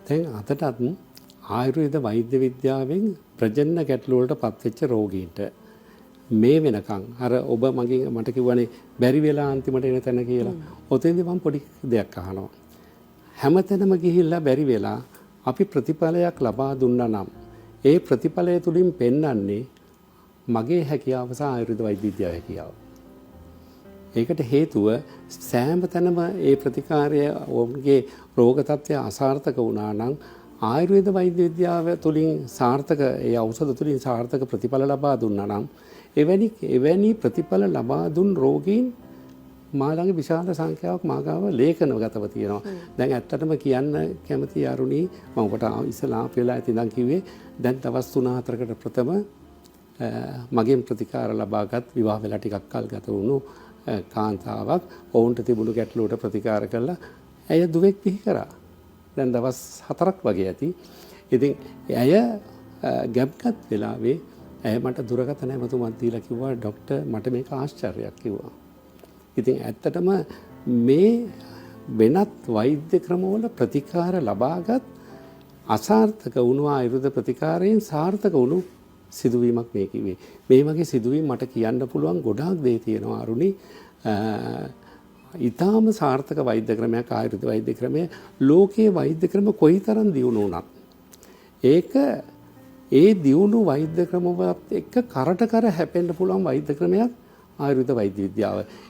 දැන් අදටත් ආයුර්වේද වෛද්‍ය විද්‍යාවෙන් ප්‍රජනන ගැටලු වලට පත්වෙච්ච රෝගීන්ට මේ වෙනකන් අර ඔබ මගෙන් මට කිව්වනේ බැරි වෙලා අන්තිමට එන තැන කියලා. ඔතෙන්දී මම පොඩි දෙයක් අහනවා. හැමතැනම ගිහිල්ලා බැරි වෙලා අපි ප්‍රතිඵලයක් ලබා දුන්නා නම් ඒ ප්‍රතිඵලය තුලින් පෙන්වන්නේ මගේ හැකියාව සහ ආයුර්වේද වෛද්‍ය විද්‍යාවේ හැකියාව. ඒකට හේතුව සෑම තැනම ඒ ප්‍රතිකාරය ඔවුන්ගේ රෝග තත්ත්වය අසාර්ථක වුණා නම් ආයුර්වේද වෛද්‍ය විද්‍යාව තුලින් සාර්ථක ඒ ఔෂධ තුලින් සාර්ථක ප්‍රතිඵල ලබා දුන්නා නම් එවැනි ප්‍රතිඵල ලබා දුන් රෝගීන් මා ළඟ විශාල සංඛ්‍යාවක් මාගාව ලේඛනගතව තියෙනවා. දැන් ඇත්තටම කියන්න කැමති අරුණි මම ඔබට ඉස්සලා වෙලා ඇති ඉඳන් කිව්වේ දැන් දවස් 3-4කට ප්‍රථම මගෙන් ප්‍රතිකාර ලබාගත් විවාහ වෙලා ටිකක් කල් ගත වුණු කාන්තාවක් ඔවුන්ට තිබුණු ගැටලුවට ප්‍රතිකාර කළා. ඇය දුවෙක් බිහි කරා. දැන් දවස් 4ක් වගේ ඇති. ඉතින් ඇය ගැබ්ගත් වෙලාවේ ඇය මට දුරකථන ඇමතුමක් දීලා කිව්වා ડોක්ටර් මට මේක ආශ්චර්යයක් කිව්වා. ඉතින් ඇත්තටම මේ වෙනත් වෛද්‍ය ක්‍රමවල ප්‍රතිකාර ලබාගත් අසාර්ථක වුණු ආයුර්වේද ප්‍රතිකාරයෙන් සාර්ථක වුණු සිදුවීමක් මේ කිව්වේ. මේ වගේ සිදුවීම් මට කියන්න පුළුවන් ගොඩාක් දේ තියෙනවා අරුණි. ඊටාම සාර්ථක වෛද්‍ය ක්‍රමයක් ආයුර්වේද වෛද්‍ය ක්‍රමය ලෝකයේ වෛද්‍ය ක්‍රම කොයිතරම් දියුණු වුණත් ඒක ඒ දියුණු වෛද්‍ය ක්‍රමවත් එක්ක කරට කර හැපෙන්න පුළුවන් වෛද්‍ය ක්‍රමයක් ආයුර්වේද වෛද්‍ය විද්‍යාව.